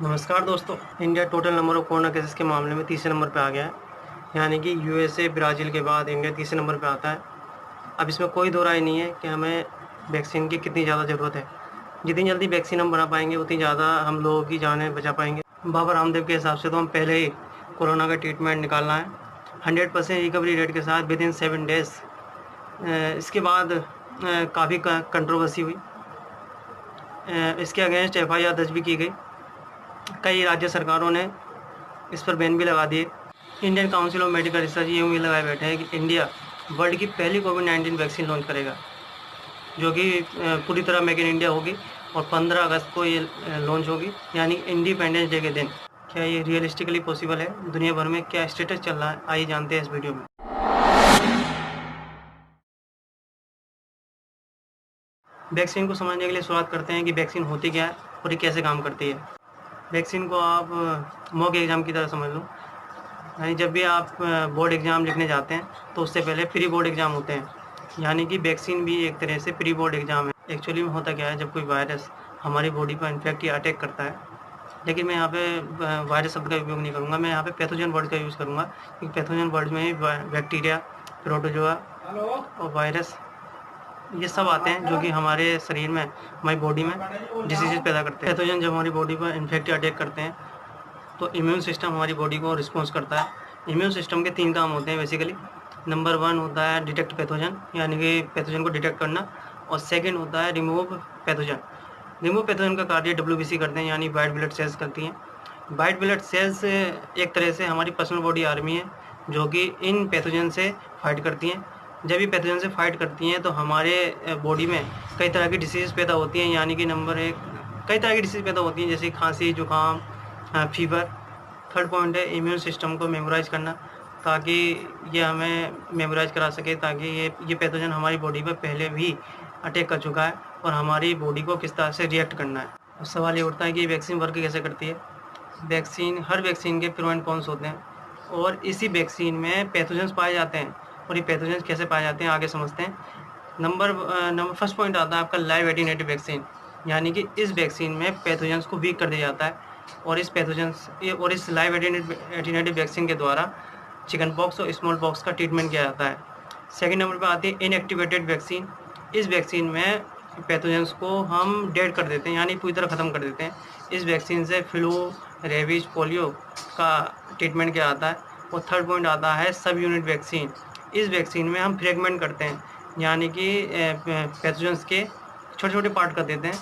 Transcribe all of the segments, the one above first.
नमस्कार दोस्तों। India total number of corona cases के मामले में तीसरे नंबर पर आ गया है, यानी कि यूएसए ब्राज़ील के बाद इंडिया तीसरे नंबर पर आता है। अब इसमें कोई दो राय नहीं है कि हमें वैक्सीन की कितनी ज़्यादा ज़रूरत है। जितनी जल्दी वैक्सीन हम बना पाएंगे उतनी ज़्यादा हम लोगों की जानें बचा पाएंगे। बाबा रामदेव के हिसाब से तो हम पहले ही कोरोना का ट्रीटमेंट निकालना है 100% रिकवरी रेट के साथ विद इन 7 डेज़। इसके बाद काफ़ी कंट्रोवर्सी हुई। इसके अगेंस्ट FIR दर्ज भी की गई। कई राज्य सरकारों ने इस पर बैन भी लगा दिए। Indian council of medical research ये उम्मीद लगाए बैठे हैं कि इंडिया वर्ल्ड की पहली कोविड-19 वैक्सीन लॉन्च करेगा, जो कि पूरी तरह मेक इन इंडिया होगी और 15 अगस्त को ये लॉन्च होगी, यानी इंडिपेंडेंस डे के दिन। क्या ये रियलिस्टिकली पॉसिबल है? दुनिया भर में क्या स्टेटस चल रहा है, आइए जानते हैं इस वीडियो में। वैक्सीन को समझने के लिए शुरुआत करते हैं कि वैक्सीन होती क्या है और ये कैसे काम करती है। वैक्सीन को आप मॉक एग्ज़ाम की तरह समझ लो, यानी जब भी आप बोर्ड एग्ज़ाम लिखने जाते हैं तो उससे पहले प्री बोर्ड एग्ज़ाम होते हैं, यानी कि वैक्सीन भी एक तरह से प्री बोर्ड एग्ज़ाम है। एक्चुअली में होता क्या है, जब कोई वायरस हमारी बॉडी पर इन्फेक्ट या अटैक करता है, लेकिन मैं यहाँ पे वायरस शब्द का उपयोग नहीं करूँगा, मैं यहाँ पे पैथोजन वर्ड का यूज़ करूँगा, क्योंकि पैथोजन वर्ड में ही बैक्टीरिया, प्रोटोजोआ और वायरस ये सब आते हैं जो कि हमारे शरीर में, हमारी बॉडी में डिसीज़ पैदा करते हैं। पैथोजन जब हमारी बॉडी पर इन्फेक्ट या अटैक करते हैं तो इम्यून सिस्टम हमारी बॉडी को रिस्पॉन्स करता है। इम्यून सिस्टम के 3 काम होते हैं बेसिकली। नंबर 1 होता है डिटेक्ट पैथोजन, यानी कि पैथोजन को डिटेक्ट करना, और सेकंड होता है रिमूव पैथोजन। रिमूव पैथोजन का कार्य WBC करते हैं, यानी वाइट ब्लड सेल्स करती हैं। वाइट ब्लड सेल्स एक तरह से हमारी पर्सनल बॉडी आर्मी है, जो कि इन पैथोजन से फाइट करती हैं। जब ये पैथोजन से फाइट करती हैं तो हमारे बॉडी में कई तरह की डिसीज़ पैदा होती हैं, यानी कि नंबर 1 कई तरह की डिसीज़ पैदा होती हैं, जैसे खांसी, जुकाम, फीवर। थर्ड पॉइंट है इम्यून सिस्टम को मेमोराइज़ करना, ताकि ये हमें मेमोराइज़ करा सके, ताकि ये पैथोजन हमारी बॉडी पर पहले भी अटैक कर चुका है और हमारी बॉडी को किस तरह से रिएक्ट करना है। अब सवाल ये उठता है कि वैक्सीन वर्क कैसे करती है। हर वैक्सीन के प्रो एंड कॉन्स होते हैं और इसी वैक्सीन में पैथोजन्स पाए जाते हैं, और ये पैथोजन्स कैसे पाए जाते हैं आगे समझते हैं। फर्स्ट पॉइंट आता है आपका लाइव एटीनेटिव वैक्सीन, यानी कि इस वैक्सीन में पैथोजन्स को वीक कर दिया जाता है और इस लाइव एटीनेटिव वैक्सीन के द्वारा चिकन पॉक्स और स्मॉल पॉक्स का ट्रीटमेंट किया जाता है। सेकंड नंबर पर आती है इनएक्टिवेटेड वैक्सीन। इस वैक्सीन में पैथोजन्स को हम डेड कर देते हैं, यानी पूरी तरह ख़त्म कर देते हैं। इस वैक्सीन से फ्लू, रेबीज, पोलियो का ट्रीटमेंट किया जाता है। और थर्ड पॉइंट आता है सब यूनिट वैक्सीन। इस वैक्सीन में हम फ्रेगमेंट करते हैं, यानी कि पैथोजन्स के छोटे छोटे पार्ट कर देते हैं,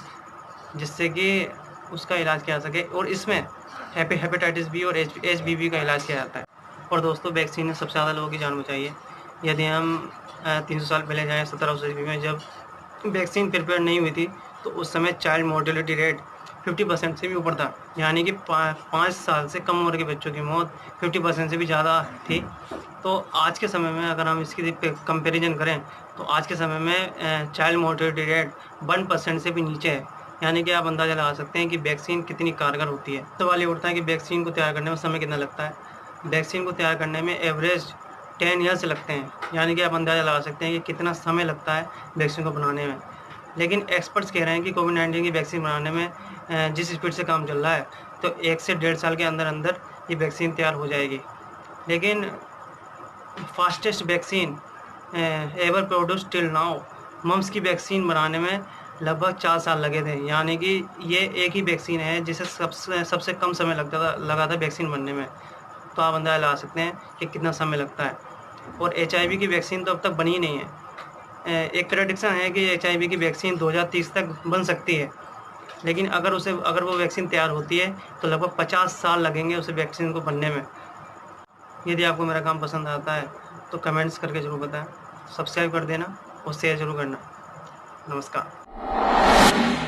जिससे कि उसका इलाज किया जा सके, और इसमें हेपेटाइटिस बी और HBV का इलाज किया जाता है। और दोस्तों, वैक्सीन ने सबसे ज़्यादा लोगों की जान बचाई है। यदि हम 300 साल पहले जाएँ, 1700 ईस्वी में, जब वैक्सीन प्रिपेयर नहीं हुई थी, तो उस समय चाइल्ड मोर्टेलिटी रेट 50% से भी ऊपर था, यानी कि 5 साल से कम उम्र के बच्चों की मौत 50% से भी ज़्यादा थी। तो आज के समय में अगर हम इसकी कंपैरिजन करें तो आज के समय में चाइल्ड मोर्टेलिटी रेट 1% से भी नीचे है, यानी कि आप अंदाज़ा लगा सकते हैं कि वैक्सीन कितनी कारगर होती है। सवाल ये उठता है कि वैक्सीन को तैयार करने में समय कितना लगता है। वैक्सीन को तैयार करने में एवरेज 10 ईयर्स लगते हैं, यानी कि आप अंदाज़ा लगा सकते हैं कि कितना समय लगता है वैक्सीन को बनाने में। लेकिन एक्सपर्ट्स कह रहे हैं कि कोविड-19 की वैक्सीन बनाने में जिस स्पीड से काम चल रहा है, तो 1 से 1.5 साल के अंदर अंदर ये वैक्सीन तैयार हो जाएगी। लेकिन fastest vaccine ever produced till now, mumps की वैक्सीन बनाने में लगभग 4 साल लगे थे, यानी कि ये एक ही वैक्सीन है जिसे सबसे कम समय लगा था वैक्सीन बनने में। तो आप अंदाज़ा लगा सकते हैं कि कितना समय लगता है। और HIV की वैक्सीन तो अब तक बनी ही नहीं है। एक प्रेडिक्शन है कि HIV की वैक्सीन 2030 तक बन सकती है, लेकिन अगर वो वैक्सीन तैयार होती है तो लगभग 50 साल लगेंगे उस वैक्सीन को बनने में। यदि आपको मेरा काम पसंद आता है तो कमेंट्स करके ज़रूर बताएं, सब्सक्राइब कर देना और शेयर ज़रूर करना। नमस्कार।